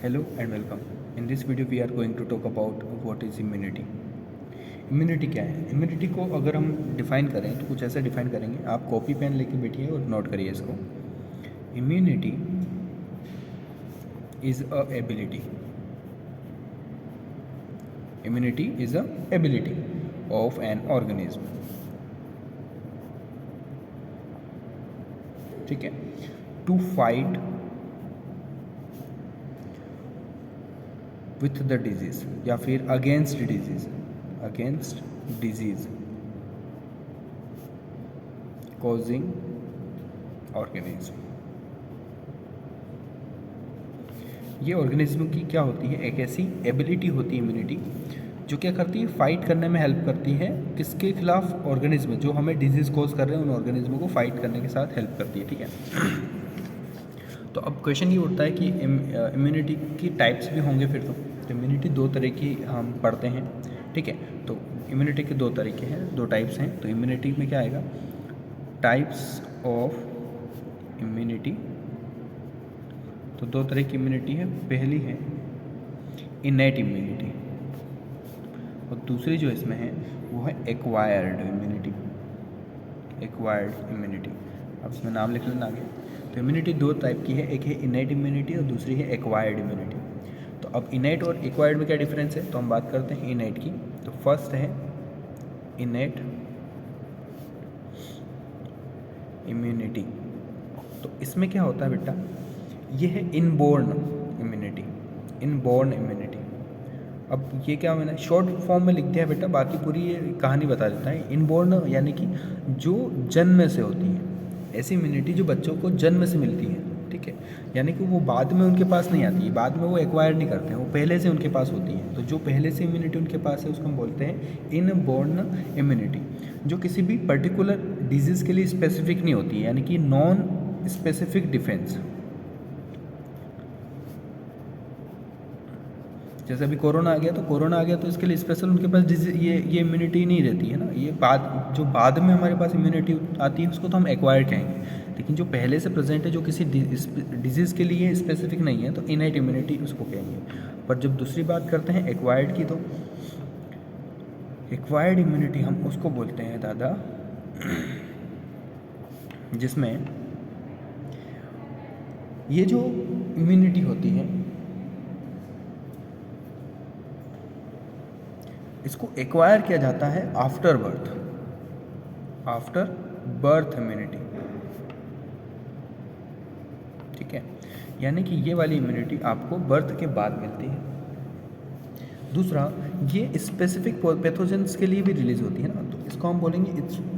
Hello and welcome. In this video we are going to talk about what is immunity. Immunity क्या है? Immunity को अगर हम define करें तो कुछ ऐसा डिफ़ाइन करेंगे, आप कॉपी पेन लेके बैठिए और नोट करिए इसको. Immunity is a ability. Immunity is a ability of an organism. ठीक है, to fight with the disease या फिर अगेंस्ट डिजीज़ कॉजिंग ऑर्गेनिज्म. ये ऑर्गेनिज्म की क्या होती है? एक ऐसी एबिलिटी होती है इम्यूनिटी जो क्या करती है, फाइट करने में हेल्प करती है. किसके खिलाफ? ऑर्गेनिज्म जो हमें डिजीज़ कॉज कर रहे हैं उन ऑर्गेनिज्म को फाइट करने के साथ हेल्प करती है. ठीक है, तो अब क्वेश्चन ये उठता है कि इम्यूनिटी की टाइप्स भी होंगे फिर. तो इम्यूनिटी दो तरह की हम पढ़ते हैं. ठीक है, तो इम्यूनिटी के दो तरीके हैं, दो टाइप्स हैं. तो इम्यूनिटी में क्या आएगा? Types of immunity. तो दो तरह की इम्यूनिटी है. पहली है इनेट इम्यूनिटी और दूसरी जो इसमें है वो है एक्वायर्ड इम्यूनिटी. अब इसमें नाम लिख लेना आगे. तो इम्यूनिटी दो टाइप की है, एक है इनेट इम्यूनिटी और दूसरी है एक्वायर्ड इम्यूनिटी. तो अब इनेट और एक्वायर्ड में क्या डिफरेंस है, तो हम बात करते हैं इनेट की. तो फर्स्ट है इनेट इम्यूनिटी. तो इसमें क्या होता है बेटा, ये है इनबोर्न इम्यूनिटी. अब ये क्या मैंने शॉर्ट फॉर्म में लिख दिया बेटा, बाकी पूरी ये कहानी बता देता है. इनबोर्न यानी कि जो जन्म से होती है, ऐसी इम्यूनिटी जो बच्चों को जन्म से मिलती है. ठीक है, यानी कि वो बाद में उनके पास नहीं आती है, बाद में वो एक्वायर नहीं करते हैं, वो पहले से उनके पास होती है. तो जो पहले से इम्यूनिटी उनके पास है उसको हम बोलते हैं इनबोर्न इम्यूनिटी, जो किसी भी पर्टिकुलर डिजीज़ के लिए स्पेसिफिक नहीं होती है, यानी कि नॉन स्पेसिफिक डिफेंस. जैसे अभी कोरोना आ गया तो इसके लिए स्पेशल उनके पास ये इम्यूनिटी नहीं रहती है ना. ये बाद में हमारे पास इम्यूनिटी आती है उसको तो हम एक्वायर्ड कहेंगे. लेकिन जो पहले से प्रेजेंट है, जो किसी डिजीज़ के लिए स्पेसिफिक नहीं है, तो इनेट इम्यूनिटी उसको कहेंगे. पर जब दूसरी बात करते हैं एक्वायर्ड की, तो एक्वायर्ड इम्यूनिटी हम उसको बोलते हैं दादा जिसमें ये जो इम्यूनिटी होती है इसको एक्वायर किया जाता है आफ्टर बर्थ इम्यूनिटी. ठीक है, यानी कि ये वाली इम्यूनिटी आपको बर्थ के बाद मिलती है. दूसरा, ये स्पेसिफिक पैथोजेंस के लिए भी रिलीज होती है ना, तो इसको हम बोलेंगे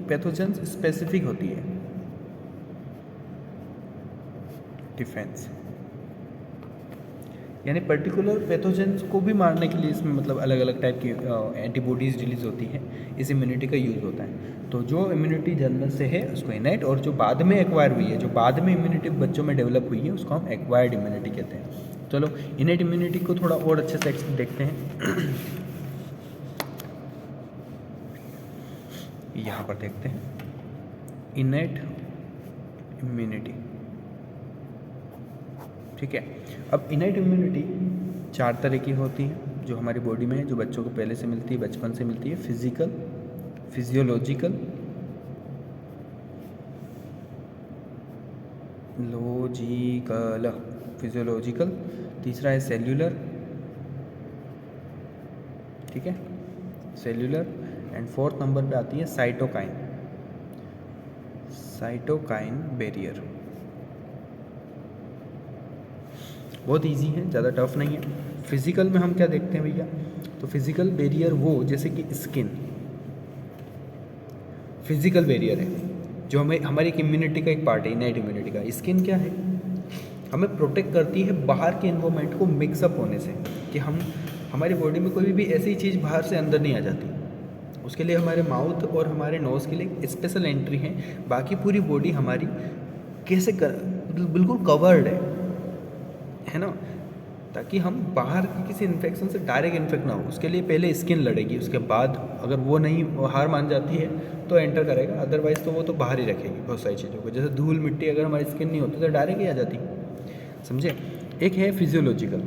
पैथोजेंस स्पेसिफिक होती है डिफेंस. यानी पर्टिकुलर पैथोजेंस को भी मारने के लिए इसमें मतलब अलग अलग टाइप की एंटीबॉडीज़ रिलीज होती है, इस इम्यूनिटी का यूज़ होता है. तो जो इम्यूनिटी जन्म से है उसको इनेट, और जो बाद में एक्वायर हुई है, जो बाद में इम्यूनिटी बच्चों में डेवलप हुई है, उसको हम एक्वायर्ड इम्यूनिटी कहते हैं. चलो इनेट इम्यूनिटी को थोड़ा और अच्छे से देखते हैं. यहाँ पर देखते हैं इनेट इम्यूनिटी. ठीक है, अब इनेट इम्यूनिटी चार तरह की होती है जो हमारी बॉडी में है, जो बच्चों को पहले से मिलती है, बचपन से मिलती है. फिजियोलॉजिकल. तीसरा है सेल्यूलर. ठीक है, सेल्यूलर. एंड फोर्थ नंबर पे आती है साइटोकाइन बैरियर. बहुत इजी है, ज़्यादा टफ नहीं है. फिजिकल में हम क्या देखते हैं भैया, तो फिजिकल बैरियर वो जैसे कि स्किन फिजिकल बैरियर है जो हमारी एक इम्यूनिटी का एक पार्ट है. इनेट इम्यूनिटी का स्किन क्या है, हमें प्रोटेक्ट करती है बाहर के एनवायरनमेंट को मिक्सअप होने से, कि हमारी बॉडी में कोई भी ऐसी चीज़ बाहर से अंदर नहीं आ जाती. उसके लिए हमारे माउथ और हमारे नोज़ के लिए स्पेशल एंट्री है. बाकी पूरी बॉडी हमारी बिल्कुल कवर्ड है ना, ताकि हम बाहर की किसी इन्फेक्शन से डायरेक्ट इन्फेक्ट ना हो. उसके लिए पहले स्किन लड़ेगी, उसके बाद अगर वो नहीं हार मान जाती है तो एंटर करेगा, अदरवाइज़ तो वो तो बाहर ही रखेगी बहुत सारी चीज़ों को. जैसे धूल मिट्टी अगर हमारी स्किन नहीं होती तो डायरेक्ट ही आ जाती. समझे? एक है फिजियोलॉजिकल.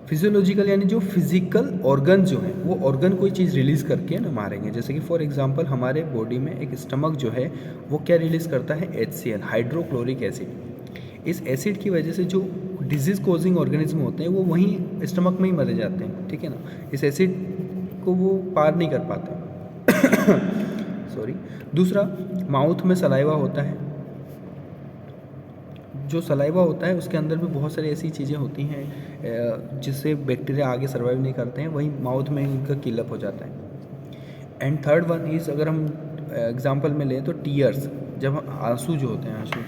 फिजियोलॉजिकल यानी जो फिजिकल ऑर्गन जो है वो ऑर्गन कोई चीज़ रिलीज़ करके ना मारेंगे। जैसे कि फॉर एग्जांपल हमारे बॉडी में एक स्टमक जो है वो क्या रिलीज़ करता है, HCl, हाइड्रोक्लोरिक एसिड। इस एसिड की वजह से जो डिजीज़ कॉजिंग ऑर्गेनिज्म होते हैं वो वहीं स्टमक में ही मरे जाते हैं, ठीक है ना। इस एसिड को वो पार नहीं कर पाते। सॉरी। दूसरा, माउथ में सलाइवा होता है। जो सलाइवा होता है उसके अंदर भी बहुत सारी ऐसी चीज़ें होती हैं जिससे बैक्टीरिया आगे सर्वाइव नहीं करते हैं, वहीं माउथ में इनका किलअप हो जाता है। एंड थर्ड वन इज़, अगर हम एग्जांपल में लें तो टीयर्स, जब आंसू जो होते हैं, आंसू,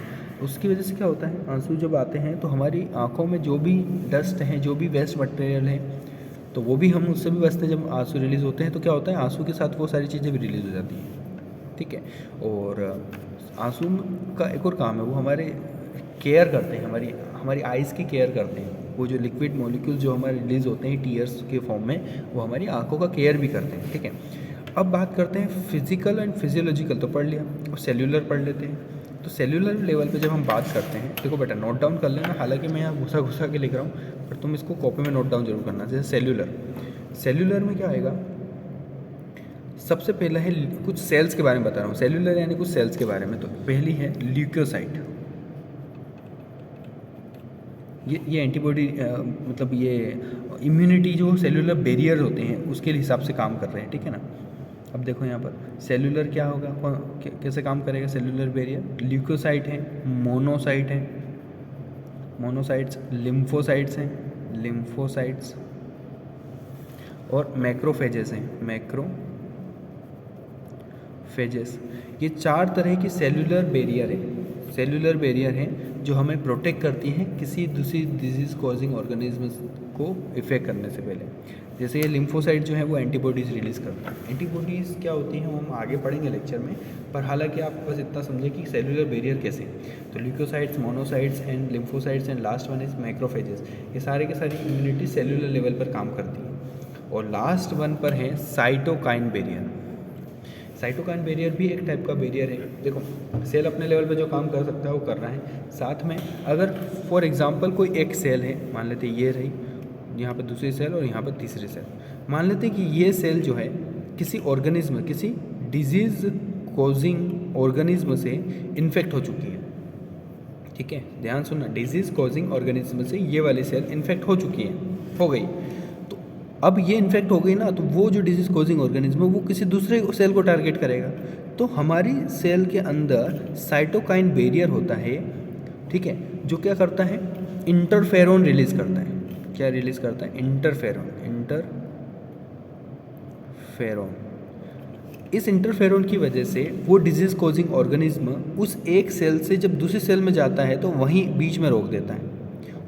उसकी वजह से क्या होता है, आंसू जब आते हैं तो हमारी आँखों में जो भी डस्ट है, जो भी वेस्ट मटेरियल है, तो वो भी हम उससे भी बचते हैं। जब आंसू रिलीज़ होते हैं तो क्या होता है, आंसू के साथ वो सारी चीज़ें भी रिलीज़ हो जाती हैं, ठीक है। और आंसू का एक और काम है, वो हमारे केयर करते हैं, हमारी आइज़ की केयर करते हैं। वो जो लिक्विड मॉलिक्यूल जो हमारे रिलीज़ होते हैं टीयर्स के फॉर्म में, वो हमारी आंखों का केयर भी करते हैं, ठीक है। अब बात करते हैं फिजिकल एंड फिजियोलॉजिकल, तो पढ़ लिया, और सेल्यूलर पढ़ लेते हैं। तो सेल्यूलर लेवल पे जब हम बात करते हैं, देखो बेटा नोट डाउन कर लेना, हालांकि मैं यहाँ घुसा घुसा के लिख रहा हूँ, पर तुम इसको कॉपी में नोट डाउन जरूर करना। जैसे सेल्यूलर में क्या आएगा, सबसे पहला है कुछ सेल्स के बारे में बता रहा हूँ, सेल्यूलर यानी कुछ सेल्स के बारे में। तो पहली है ल्यूकोसाइट, ये एंटीबॉडी मतलब ये इम्यूनिटी जो सेलुलर बैरियर होते हैं उसके हिसाब से काम कर रहे हैं, ठीक है ना। अब देखो यहाँ पर सेलुलर क्या होगा, कैसे काम करेगा सेलुलर बैरियर। ल्यूकोसाइट है, मोनोसाइट है, मोनोसाइट्स, लिम्फोसाइट्स हैं, लिम्फोसाइट्स, और मैक्रोफेजेस हैं, मैक्रोफेजेस। ये 4 तरह की सेलुलर बैरियर हैं जो हमें प्रोटेक्ट करती हैं किसी दूसरी डिजीज़ कॉजिंग ऑर्गेनिज्म को इफेक्ट करने से पहले। जैसे ये लिम्फोसाइट जो है वो एंटीबॉडीज़ रिलीज़ करता है। एंटीबॉडीज़ क्या होती हैं वो हम आगे पढ़ेंगे लेक्चर में, पर हालांकि आप बस इतना समझें कि सेलुलर बैरियर कैसे। तो leucocytes, monocytes and lymphocytes and last one is macrophages. ये सारे के सारी इम्यूनिटी सेलुलर लेवल पर काम करती है। और लास्ट वन पर है साइटोकाइन बैरियर। साइटोकाइन बैरियर भी एक टाइप का बैरियर है। देखो सेल अपने लेवल पे जो काम कर सकता है वो कर रहा है, साथ में अगर फॉर एग्जांपल कोई एक सेल है, मान लेते ये रही, यहाँ पर दूसरी सेल और यहाँ पर तीसरी सेल, मान लेते हैं कि ये सेल जो है किसी ऑर्गेनिज्म, किसी डिजीज़ कॉजिंग ऑर्गेनिज्म से इन्फेक्ट हो चुकी है, ठीक है, ध्यान सुनना, डिजीज़ कॉजिंग ऑर्गेनिज्म से ये वाली सेल इन्फेक्ट हो चुकी है, हो गई। अब ये इन्फेक्ट हो गई ना, तो वो जो डिजीज़ कॉजिंग ऑर्गेनिज्म है वो किसी दूसरे सेल को टारगेट करेगा। तो हमारी सेल के अंदर साइटोकाइन बैरियर होता है, ठीक है, जो क्या करता है, इंटरफेरोन रिलीज़ करता है। क्या रिलीज़ करता है, इंटरफेरोन। इस इंटरफेरोन की वजह से वो डिजीज़ कॉजिंग ऑर्गेनिज्म उस एक सेल से जब दूसरी सेल में जाता है तो वहीं बीच में रोक देता है,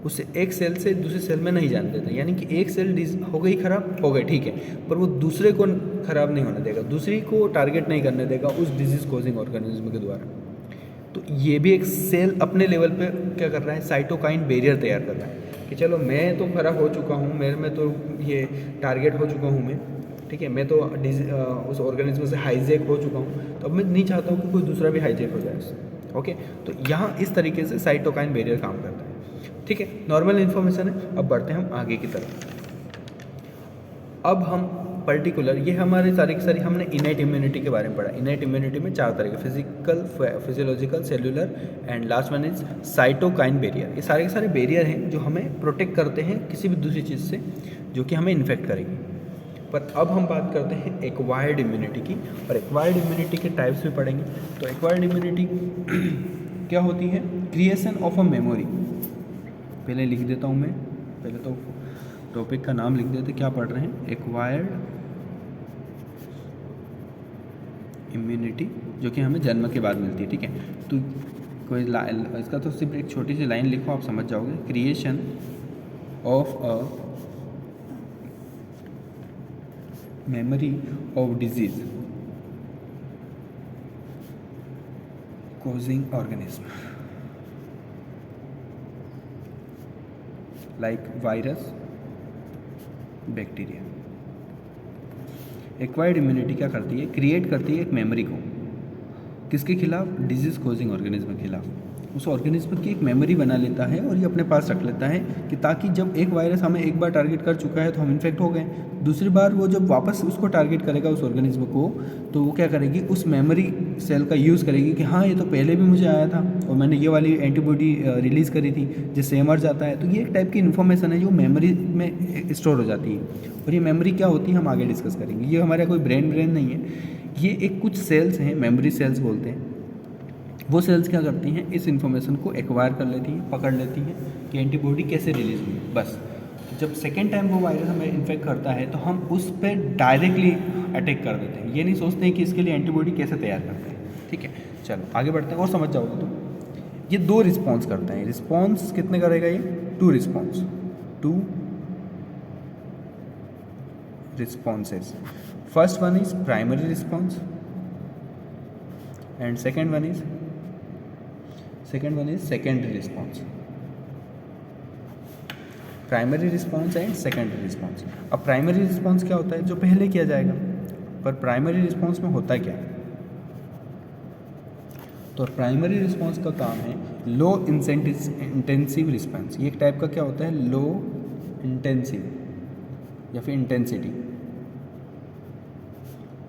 उससे एक सेल से दूसरी सेल में नहीं जाने देता। यानी कि एक सेल हो गई ख़राब, हो गई, ठीक है, पर वो दूसरे को ख़राब नहीं होने देगा, दूसरी को टारगेट नहीं करने देगा उस डिजीज़ कॉजिंग ऑर्गेनिज्म के द्वारा। तो ये भी एक सेल अपने लेवल पे क्या कर रहा है, साइटोकाइन बैरियर तैयार कर रहा है कि चलो मैं तो ख़राब हो चुका हूँ, मेरे में तो ये टारगेट हो चुका हूँ मैं, ठीक है, मैं तो उस ऑर्गेनिज्म से हाईजैक हो चुका हूँ, तो अब मैं नहीं चाहता हूँ कि कोई दूसरा भी हाईजैक हो जाए उससे। ओके, तो यहाँ इस तरीके से साइटोकाइन बैरियर काम करता है, ठीक है, नॉर्मल इन्फॉर्मेशन है। अब बढ़ते हैं हम आगे की तरफ। अब हम पर्टिकुलर, ये हमारे सारी की सारी हमने इनेट इम्यूनिटी के बारे में पढ़ा। इनेट इम्यूनिटी में 4 तरह के, physical, physiological, cellular and last one is cytokine barrier. ये सारे के सारे बैरियर हैं जो हमें प्रोटेक्ट करते हैं किसी भी दूसरी चीज़ से जो कि हमें इन्फेक्ट करेगी। पर अब हम बात करते हैं एक्वायर्ड इम्यूनिटी की, और एक्वायर्ड इम्यूनिटी के टाइप्स भी पढ़ेंगे। तो एक्वायर्ड इम्यूनिटी क्या होती है, क्रिएशन ऑफ अ मेमोरी। पहले लिख देता हूँ मैं, पहले तो टॉपिक का नाम लिख देते, क्या पढ़ रहे हैं, एक्वायर्ड इम्यूनिटी, जो कि हमें जन्म के बाद मिलती है, ठीक है। तो कोई इसका तो सिर्फ एक छोटी सी लाइन लिखो, आप समझ जाओगे। Creation of a memory of disease causing organism like virus, bacteria. Acquired immunity क्या करती है, क्रिएट करती है एक मेमोरी को, किसके खिलाफ, डिजीज़ कॉजिंग ऑर्गेनिज्म के खिलाफ। उस ऑर्गेनिज्म की एक मेमोरी बना लेता है और ये अपने पास रख लेता है कि ताकि जब एक वायरस हमें एक बार टारगेट कर चुका है तो हम इन्फेक्ट हो गए, दूसरी बार वो जब वापस उसको टारगेट करेगा उस ऑर्गेनिज्म को, तो वो क्या करेगी, उस मेमोरी सेल का यूज़ करेगी कि हाँ ये तो पहले भी मुझे आया था और मैंने ये वाली एंटीबॉडी रिलीज़ करी थी जिससे ये मर जाता है। तो ये एक टाइप की इन्फॉर्मेशन है जो मेमोरी में स्टोर हो जाती है, और ये मेमोरी क्या होती है हम आगे डिस्कस करेंगे। ये हमारा कोई ब्रेन नहीं है, ये एक कुछ सेल्स हैं, मेमोरी सेल्स बोलते हैं। वो सेल्स क्या करती हैं, इस इन्फॉर्मेशन को एक्वायर कर लेती हैं, पकड़ लेती हैं कि एंटीबॉडी कैसे रिलीज हुई। बस जब सेकेंड टाइम वो वायरस हमें इन्फेक्ट करता है तो हम उस पर डायरेक्टली अटैक कर देते हैं, ये नहीं सोचते हैं कि इसके लिए एंटीबॉडी कैसे तैयार करते हैं। ठीक है, चलो आगे बढ़ते हैं और समझ जाओगे तुम। ये 2 रिस्पॉन्स करते हैं। रिस्पॉन्स कितने करेगा ये? 2 response, 2 responses. First one is primary response and second one is secondary response. Primary response and secondary response. अब प्राइमरी रिस्पॉन्स क्या होता है? जो पहले किया जाएगा। पर प्राइमरी रिस्पॉन्स में होता क्या है? तो प्राइमरी रिस्पॉन्स का काम है लो इंटेंसिव रिस्पॉन्स। ये एक टाइप का क्या होता है? लो इंटेंसिव या फिर इंटेंसिटी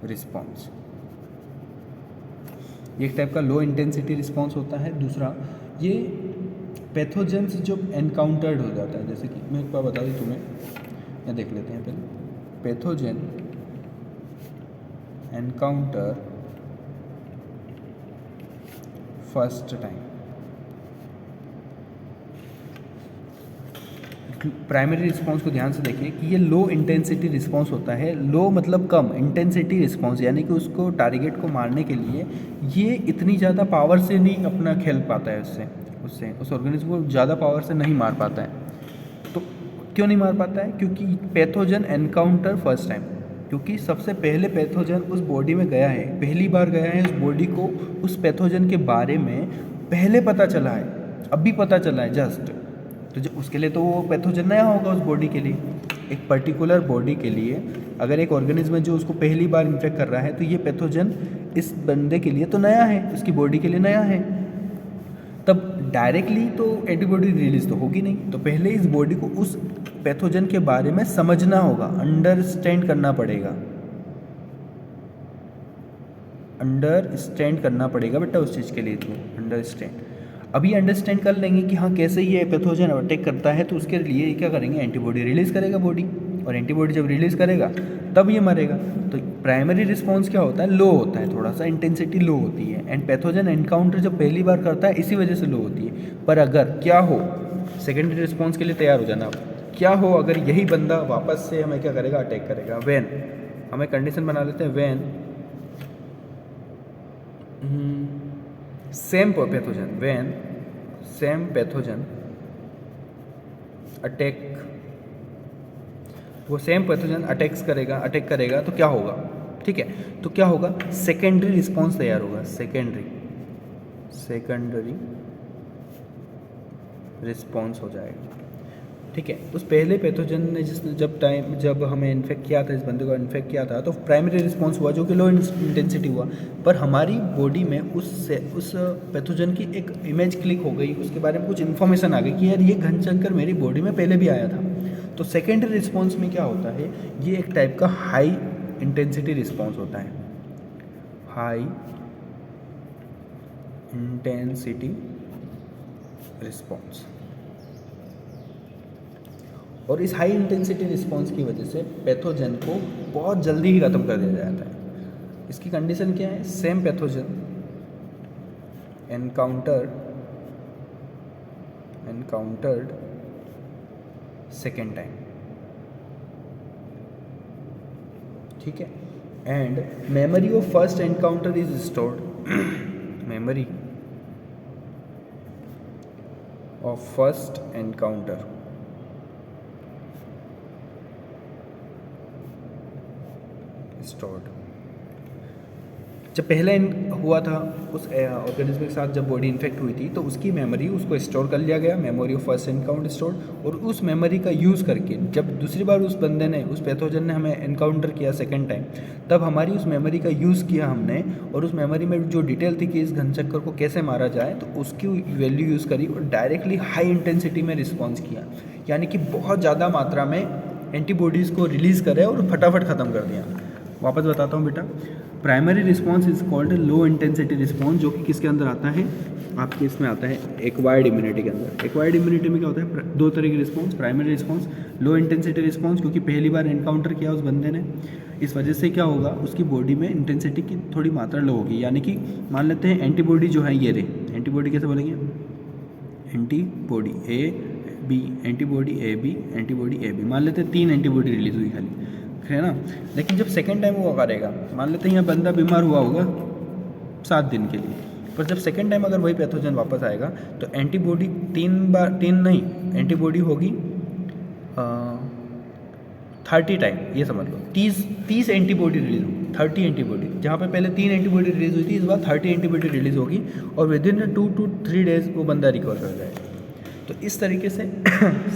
रिस्पॉन्स। ये एक टाइप का लो इंटेंसिटी रिस्पॉन्स होता है। दूसरा, ये पैथोजेंस जो एनकाउंटर्ड हो जाता है, जैसे कि मैं एक बार बता दूँ तुम्हें, या देख लेते हैं पहले। Pathogen encounter first time. Primary response को ध्यान से देखें कि ये लो इंटेंसिटी रिस्पॉन्स होता है। लो मतलब कम, इंटेंसिटी रिस्पॉन्स यानी कि उसको टारगेट को मारने के लिए ये इतनी ज़्यादा पावर से नहीं अपना खेल पाता है, उससे उस ऑर्गेनिज्म को ज़्यादा पावर से नहीं मार पाता है। तो क्यों नहीं मार पाता है? क्योंकि पैथोजन एनकाउंटर फर्स्ट टाइम, क्योंकि सबसे पहले पैथोजन उस बॉडी में गया है, पहली बार गया है उस बॉडी को, उस पैथोजन के बारे में पहले पता चला है, अभी पता चला है जस्ट। तो जो उसके लिए तो वो पैथोजन नया होगा उस बॉडी के लिए। एक पर्टिकुलर बॉडी के लिए अगर एक ऑर्गेनिज्म है जो उसको पहली बार इन्फेक्ट कर रहा है, तो ये पैथोजन इस बंदे के लिए तो नया है, उसकी बॉडी के लिए नया है। तब डायरेक्टली तो एंटीबॉडी रिलीज तो होगी नहीं, तो पहले इस बॉडी को उस पैथोजन के बारे में समझना होगा, अंडरस्टैंड करना पड़ेगा, अंडरस्टैंड करना पड़ेगा बेटा उस चीज़ के लिए। तो अंडरस्टैंड, अभी अंडरस्टैंड कर लेंगे कि हाँ कैसे ये पैथोजन अटैक करता है, तो उसके लिए क्या करेंगे, एंटीबॉडी रिलीज़ करेगा बॉडी, और एंटीबॉडी जब रिलीज़ करेगा तब ये मरेगा। तो प्राइमरी रिस्पॉन्स क्या होता है? लो होता है, थोड़ा सा इंटेंसिटी लो होती है। एंड पैथोजन एनकाउंटर जब पहली बार करता है इसी वजह से लो होती है। पर अगर क्या हो, सेकेंडरी रिस्पॉन्स के लिए तैयार हो जाना, क्या हो अगर यही बंदा वापस से हमें क्या करेगा, अटैक करेगा। व्हेन, हमें कंडीशन बना लेते हैं, when same pathogen, when same pathogen attack, वो सेम पैथोजन अटैक करेगा तो क्या होगा? ठीक है, तो क्या होगा, सेकेंडरी रिस्पॉन्स तैयार होगा, सेकेंडरी रिस्पॉन्स हो जाएगा। ठीक है, उस पहले पैथोजन ने जब हमें इन्फेक्ट किया था, इस बंदे को इन्फेक्ट किया था, तो प्राइमरी रिस्पॉन्स हुआ जो कि लो इंटेंसिटी हुआ। पर हमारी बॉडी में उस पैथोजन की एक इमेज क्लिक हो गई, उसके बारे में कुछ इन्फॉर्मेशन आ गई कि यार ये घनशंकर मेरी बॉडी में पहले भी आया था। तो सेकेंडरी रिस्पॉन्स में क्या होता है, ये एक टाइप का हाई इंटेंसिटी रिस्पॉन्स होता है, हाई इंटेंसिटी रिस्पॉन्स। और इस हाई इंटेंसिटी रिस्पॉन्स की वजह से पैथोजन को बहुत जल्दी ही ख़त्म कर दिया जाता है। इसकी कंडीशन क्या है? Same pathogen encountered second time. ठीक है, and memory of first encounter is stored, memory of first encounter stored, जब पहले हुआ था उस ऑर्गेनिज्म के साथ, जब बॉडी इन्फेक्ट हुई थी तो उसकी मेमोरी उसको स्टोर कर लिया गया, memory of first encounter store, और उस मेमोरी का यूज़ करके जब दूसरी बार उस बंदे ने, उस पैथोजन ने हमें एनकाउंटर किया सेकेंड टाइम, तब हमारी उस मेमोरी का यूज़ किया हमने, और उस मेमोरी में जो डिटेल थी कि इस घनचक्कर को कैसे मारा जाए, तो उसकी वैल्यू यूज़ करी और डायरेक्टली हाई इंटेंसिटी में रिस्पॉन्स किया, यानी कि बहुत ज़्यादा मात्रा में एंटीबॉडीज़ को रिलीज़ करे और फटाफट ख़त्म कर दिया। वापस बताता हूँ बेटा, primary response is called low intensity response, जो कि किसके अंदर आता है, आपके इसमें आता है एक्वायर्ड इम्यूनिटी के अंदर। एक्वायर्ड इम्यूनिटी में क्या होता है, दो तरह की response, primary response, low intensity response, क्योंकि पहली बार एनकाउंटर किया उस बंदे ने, इस वजह से क्या होगा, उसकी बॉडी में इंटेंसिटी की थोड़ी मात्रा लो होगी, यानी कि मान लेते हैं एंटीबॉडी जो है ये रही, एंटीबॉडी कैसे बोलेंगे, antibody A B, antibody A B, antibody A B, मान लेते हैं 3 एंटीबॉडी रिलीज हुई खाली, है ना। लेकिन जब सेकेंड टाइम वो करेगा, मान लेते हैं यहाँ बंदा बीमार हुआ होगा 7 दिन के लिए, पर जब सेकेंड टाइम अगर वही पैथोजन वापस आएगा तो एंटीबॉडी 3 नहीं, एंटीबॉडी होगी 30 टाइम, ये समझ लो 30 एंटीबॉडी रिलीज होगी, 30 एंटीबॉडी, जहाँ पे पहले 3 एंटीबॉडी रिलीज हुई थी, इस बार 30 एंटीबॉडी रिलीज होगी, और विद इन 2 to 3 डेज वो बंदा रिकवर कर जाएगा। तो इस तरीके से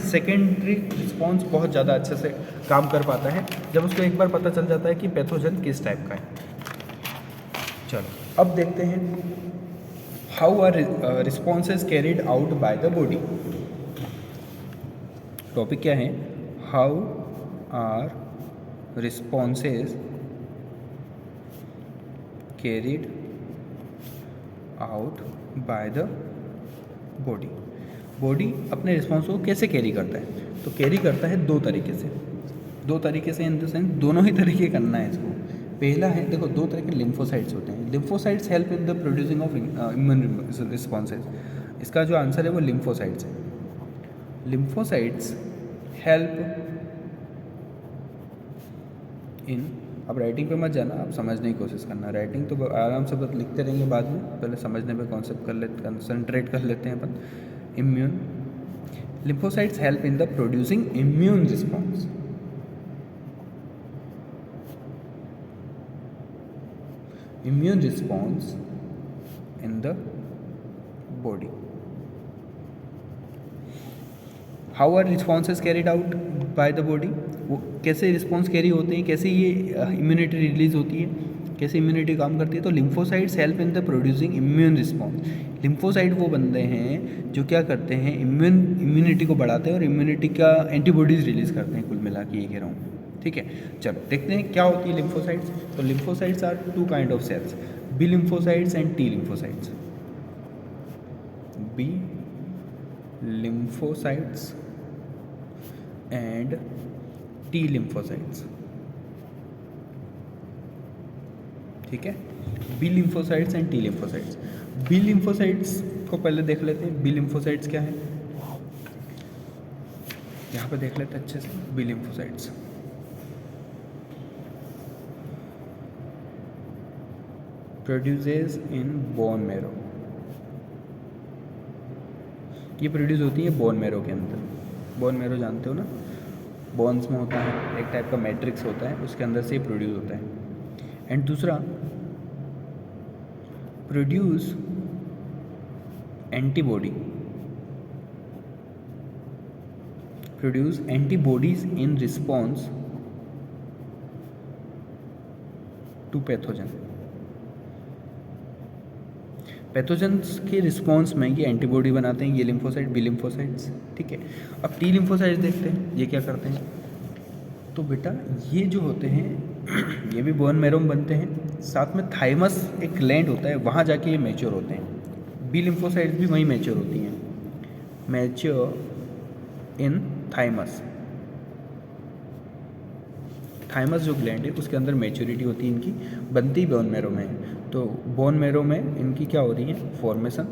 सेकेंडरी रिस्पॉन्स बहुत ज़्यादा अच्छे से काम कर पाता है, जब उसको एक बार पता चल जाता है कि पैथोजन किस टाइप का है। चलो अब देखते हैं how are responses carried out by the body. Topic क्या है, how are responses carried out by the body. Body अपने रिस्पॉन्स को कैसे कैरी करता है, तो कैरी करता है दो तरीके से इन द सेंस दोनों ही तरीके करना है इसको। पहला है, देखो 2 तरह के लिम्फोसाइट्स होते हैं, lymphocytes help in the producing of immune responses, इसका जो आंसर है वो लिम्फोसाइट्स है। लिम्फोसाइट्स हेल्प इन, अब राइटिंग पे मत जाना, आप समझने की कोशिश करना, राइटिंग तो आराम से बस लिखते रहेंगे, बाद में पहले समझने पे कॉन्सेप्ट कर लेते, कंसंट्रेट कर लेते हैं अपन। Immune, lymphocytes help in the producing immune response. Immune response in the body. How are responses carried out by the body? वो कैसे रिस्पॉन्स कैरी होते हैं, कैसे ये इम्यूनिटी रिलीज होती है, कैसे इम्यूनिटी काम करती है। तो lymphocytes help in the producing immune response. Lymphocyte वो बंदे हैं जो क्या करते हैं, इम्यूनिटी को बढ़ाते हैं और इम्यूनिटी का एंटीबॉडीज़ रिलीज़ करते हैं, कुल मिला के ये कह रहा हूँ। ठीक है, चलो देखते हैं क्या होती है लिम्फोसाइट्स। तो lymphocytes are 2 kind of cells, B lymphocytes and T lymphocytes. B lymphocytes and T lymphocytes. ठीक है, B lymphocytes and T lymphocytes. B lymphocytes को पहले देख लेते हैं, बी लिम्फोसाइट्स क्या है, यहाँ पे देख लेते हैं अच्छे से। B lymphocytes produces in bone marrow, ये प्रोड्यूस होती है बोन मैरो के अंदर। बोन मैरो जानते हो ना, बोन्स में होता है एक टाइप का मैट्रिक्स होता है, उसके अंदर से प्रोड्यूस होता है। एंड दूसरा, produce antibody, produce antibodies in response to pathogen. Pathogens के रिस्पॉन्स में ये एंटीबॉडी बनाते हैं, ये लिम्फोसाइट, बी लिम्फोसाइट्स। ठीक है, अब टी लिम्फोसाइट्स देखते हैं ये क्या करते हैं। तो बेटा ये जो होते हैं ये भी बोन मैरो में बनते हैं, साथ में थाइमस एक ग्लैंड होता है, वहाँ जाके ये मैच्योर होते हैं। बी लिम्फोसाइट्स भी वहीं मैच्योर होती हैं, मैच्योर इन थाइमस। थाइमस जो ग्लैंड है उसके अंदर मैच्योरिटी होती है इनकी, बनती ही बोन मैरो में है। तो बोन मैरो में इनकी क्या हो रही है, फॉर्मेशन।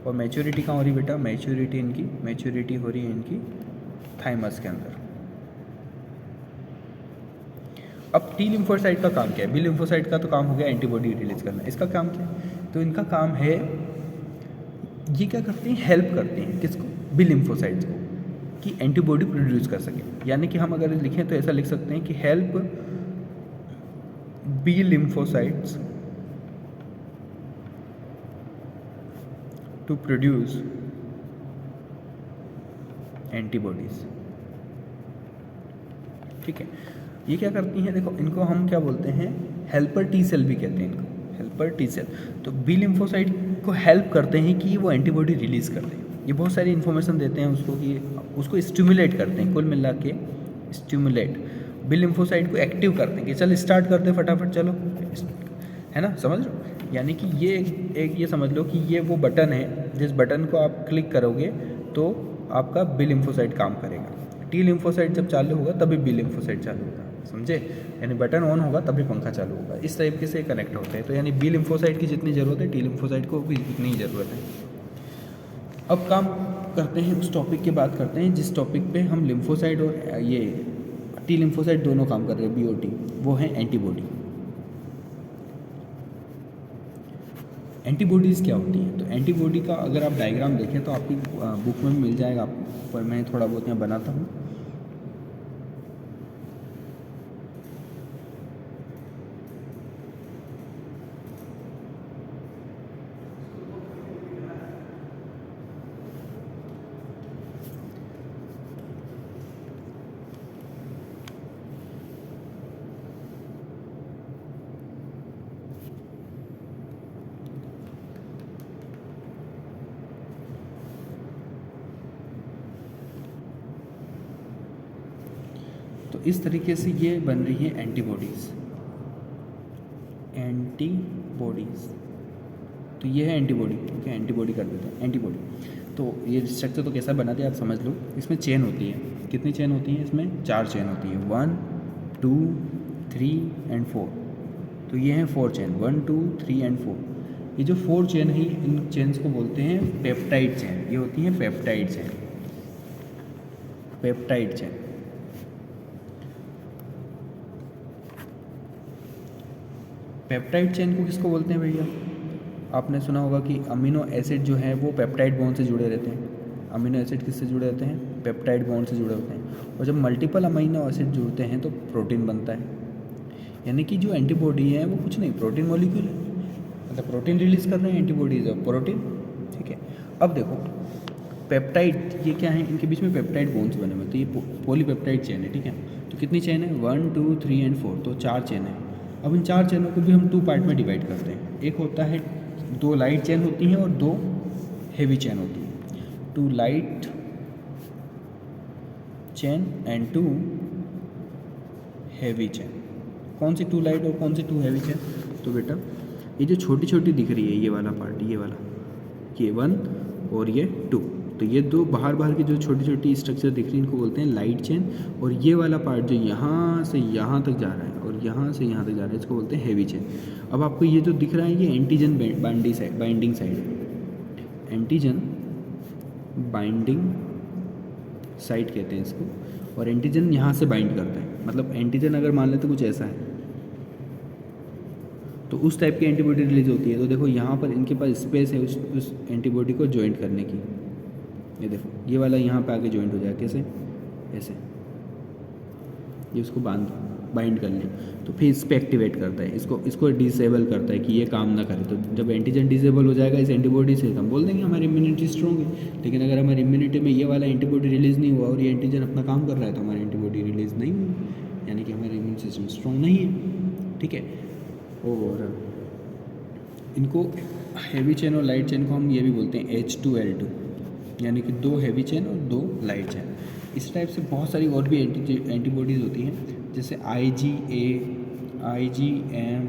और मैच्योरिटी कहाँ हो रही है बेटा, मैच्योरिटी हो रही है इनकी थाइमस के अंदर। अब टी लिम्फोसाइट का काम क्या है, बी लिम्फोसाइट का तो काम हो गया एंटीबॉडी रिलीज करना, इसका काम क्या है, तो इनका काम है ये क्या करते हैं, हेल्प करते हैं किसको, बी लिम्फोसाइट्स को, कि एंटीबॉडी प्रोड्यूस कर सके। यानी कि हम अगर लिखें तो ऐसा लिख सकते हैं कि help B lymphocytes to produce antibodies. ठीक है, ये क्या करती हैं, देखो इनको हम क्या बोलते हैं, हेल्पर टी सेल भी कहते हैं इनको, हेल्पर टी सेल। तो बी लिम्फोसाइट को हेल्प करते हैं कि वो एंटीबॉडी रिलीज कर दें। ये बहुत सारी इन्फॉर्मेशन देते हैं उसको कि उसको स्टिमुलेट करते हैं, कुल मिला के स्टिमुलेट। बी लिम्फोसाइट को एक्टिव करते हैं कि चल स्टार्ट करते हैं फटाफट, चलो, है ना, समझ लो। यानी कि ये एक ये समझ लो कि ये वो बटन है, जिस बटन को आप क्लिक करोगे तो आपका बी लिम्फोसाइट काम करेगा। टी लिम्फोसाइट जब चालू होगा तभी बी लिम्फोसाइट चालू होगा, समझे। यानी बटन ऑन होगा तभी पंखा चालू होगा, इस तरीके से कनेक्ट होते हैं। तो यानी बी लिम्फोसाइट की जितनी ज़रूरत है टी लिम्फोसाइट को भी उतनी ही ज़रूरत है। अब काम करते हैं उस टॉपिक की बात करते हैं जिस टॉपिक पे हम लिम्फोसाइट और ये टी लिम्फोसाइट दोनों काम कर रहे हैं, बी और टी, वो है एंटीबॉडी। एंटीबॉडीज़ क्या होती हैं, तो एंटीबॉडी का अगर आप डायग्राम देखें तो आपकी बुक में भी मिल जाएगा आपको, पर मैं थोड़ा बहुत यहाँ बनाता हूँ। तो इस तरीके से ये बन रही है एंटीबॉडीज़। एंटीबॉडीज़ तो ये है एंटीबॉडी, ठीक है, एंटीबॉडी कर देते हैं एंटीबॉडी। तो ये स्ट्रक्चर तो कैसा बनाते हैं आप समझ लो। इसमें चेन होती है, कितनी चेन होती है इसमें, 4 चेन होती है, 1 2 3 एंड 4। तो ये हैं 4 चेन, 1 2 3 एंड 4। ये जो 4 चेन है इन चेन्स को बोलते हैं पेप्टाइड चेन। ये होती है peptide chain, peptide chain. Peptide chain को किसको बोलते हैं भैया, आपने सुना होगा कि अमीनो एसिड जो है वो पेप्टाइड बॉन्ड से जुड़े रहते हैं। अमीनो एसिड किससे जुड़े रहते हैं, पेप्टाइड बॉन्ड से जुड़े होते हैं। और जब मल्टीपल अमीनो एसिड जुड़ते हैं तो प्रोटीन बनता है। यानी कि जो एंटीबॉडी है वो कुछ नहीं, प्रोटीन मॉलिक्यूल है, मतलब प्रोटीन रिलीज कर रहे हैं एंटीबॉडीज और प्रोटीन। ठीक है, अब देखो पेप्टाइड ये क्या है, इनके बीच में पेप्टाइड बॉन्ड्स बने हुए, तो ये पॉलीपेप्टाइड चेन है। ठीक है, तो कितनी चेन है, 1 2 3 एंड 4, तो 4 चेन है। अब इन 4 चेनों को भी हम 2 पार्ट में डिवाइड करते हैं। एक होता है 2 लाइट चेन होती हैं और 2 हेवी चेन होती हैं। 2 light chain and 2 heavy chain. कौन सी 2 लाइट और कौन सी 2 हेवी चेन, तो बेटा ये जो छोटी छोटी दिख रही है ये वाला पार्ट, ये वाला, ये 1 और ये 2, तो ये 2 बाहर बाहर की जो छोटी छोटी स्ट्रक्चर दिख रही है इनको बोलते हैं लाइट चेन। और ये वाला पार्ट जो यहाँ से यहाँ तक जा रहा है और यहाँ से यहाँ तक जा रहा है इसको बोलते हैं हेवी चेन। अब आपको ये जो दिख रहा है ये एंटीजन बाइंडिंग साइड है, एंटीजन बाइंडिंग साइट कहते हैं इसको। और एंटीजन यहाँ से बाइंड करता है, मतलब एंटीजन अगर मान लेते कुछ ऐसा है तो उस टाइप की एंटीबॉडी रिलीज होती है। तो देखो यहाँ पर इनके पास स्पेस है उस एंटीबॉडी को ज्वाइंट करने की। ये देखो ये वाला यहाँ पे आके ज्वाइंट हो जाए, कैसे, ऐसे, ये उसको बाइंड कर ले, तो फिर इस पर एक्टिवेट करता है, इसको डिसेबल करता है कि ये काम ना करे। तो जब एंटीजन डिसेबल हो जाएगा इस एंटीबॉडी से, हम बोल देंगे हमारी इम्यूनिटी स्ट्रॉन्ग है। लेकिन अगर हमारी इम्यूनिटी में ये वाला एंटीबॉडी रिलीज़ नहीं हुआ और ये एंटीजन अपना काम कर रहा है तो हमारी एंटीबॉडी रिलीज़ नहीं हुई, यानी कि हमारा इम्यून सिस्टम स्ट्रॉन्ग नहीं है। ठीक है, और इनको हेवी चेन और लाइट चेन को हम ये भी बोलते हैं H2L2, यानी कि 2 हेवी चेन और 2 लाइट चेन। इस टाइप से बहुत सारी और भी एंटीबॉडीज़ होती हैं, जैसे IgA, IgM,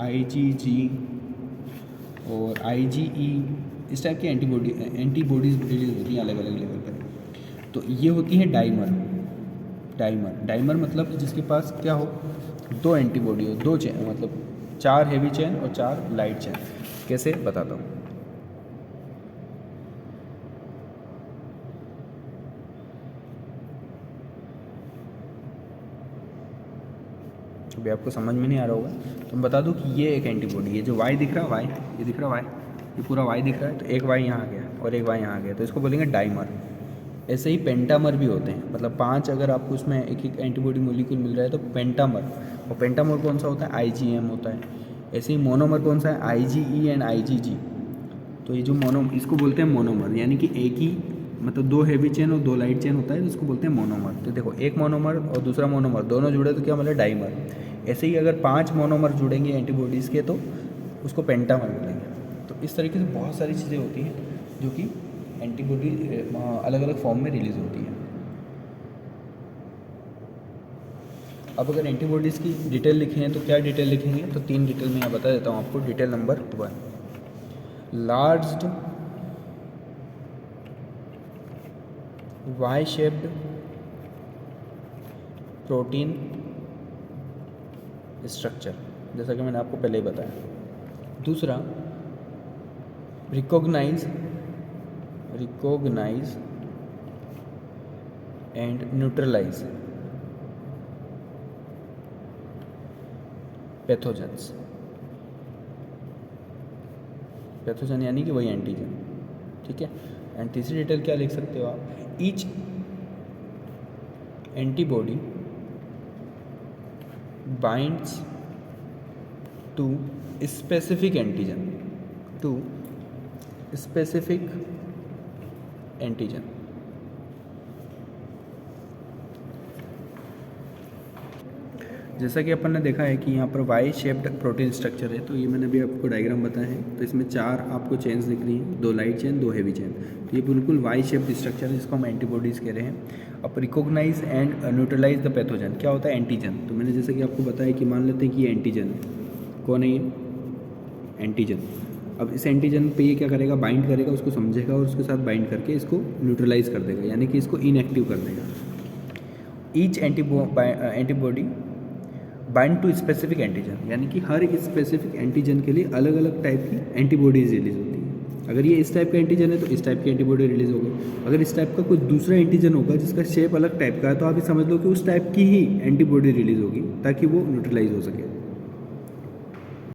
IgG और IgE, इस टाइप की एंटीबॉडीज़ रिलीज होती हैं अलग अलग लेवल पर। तो ये होती है डाइमर मतलब जिसके पास क्या हो, 2 एंटीबॉडी हो, 2 चेन, मतलब 4 हेवी चेन और 4 लाइट चेन। कैसे बताता हूँ, अभी आपको समझ में नहीं आ रहा होगा तो मैं बता दूं कि ये एक एंटीबॉडी है। जो वाई दिख रहा है, वाई ये दिख रहा है, वाई ये पूरा वाई दिख रहा है, तो एक वाई यहाँ आ गया और एक वाई यहाँ आ गया, तो इसको बोलेंगे डाइमर। ऐसे ही पेंटामर भी होते हैं, मतलब 5 अगर आपको उसमें एक एक एंटीबॉडी मोलिक्यूल मिल रहा है तो पेंटामर, और पेंटामर कौन सा होता है, IgM होता है। ऐसे ही मोनोमर कौन सा है, IgE एंड IgG। तो ये जो इसको बोलते हैं मोनोमर, यानी कि एक ही मतलब 2 हेवी चेन और 2 लाइट चेन होता है तो इसको बोलते हैं मोनोमर। तो देखो एक मोनोमर और दूसरा मोनोमर दोनों जुड़े तो क्या मतलब डाइमर। ऐसे ही अगर 5 मोनोमर जुड़ेंगे एंटीबॉडीज़ के तो उसको पेंटामर बोलेंगे। तो इस तरीके से बहुत सारी चीज़ें होती हैं जो कि एंटीबॉडी अलग अलग फॉर्म में रिलीज़ होती है। अब अगर एंटीबॉडीज़ की डिटेल लिखें हैं तो क्या डिटेल लिखेंगे, तो 3 डिटेल मैं यहाँ बता देता हूँ आपको। Detail number 1, large Y shaped protein structure, जैसा कि मैंने आपको पहले ही बताया। दूसरा, recognise and neutralise pathogens. Pathogen यानी कि वही एंटीजन, ठीक है। एंड तीसरी डिटेल क्या लिख सकते हो आप, each antibody binds to specific antigen, जैसा कि अपन ने देखा है कि यहाँ पर वाई शेप्ड प्रोटीन स्ट्रक्चर है, तो ये मैंने भी आपको डायग्राम बताया है। तो इसमें 4 आपको चेन्स दिख रही हैं, 2 लाइट चेन 2 हेवी चेन। तो ये बिल्कुल वाई शेप्ड स्ट्रक्चर है जिसको हम एंटीबॉडीज़ कह रहे हैं। अब recognise and neutralise the pathogen, क्या होता है एंटीजन। तो मैंने जैसे कि आपको बताया कि मान लेते हैं कि ये एंटीजन है, कौन है ये एंटीजन। अब इस एंटीजन पे ये क्या करेगा, बाइंड करेगा, उसको समझेगा और उसके साथ बाइंड करके इसको न्यूट्रलाइज कर देगा, यानी कि इसको इनएक्टिव कर देगा। Each antibody bind to specific antigen, यानी कि हर एक स्पेसिफिक एंटीजन के लिए अलग अलग टाइप की एंटीबॉडीज रिलीज होती है। अगर ये इस टाइप का एंटीजन है तो इस टाइप की एंटीबॉडी रिलीज होगी। अगर इस टाइप का कोई दूसरा एंटीजन होगा जिसका शेप अलग टाइप का है तो आप ये समझ लो कि उस टाइप की ही एंटीबॉडी रिलीज होगी ताकि वो न्यूट्रलाइज हो सके।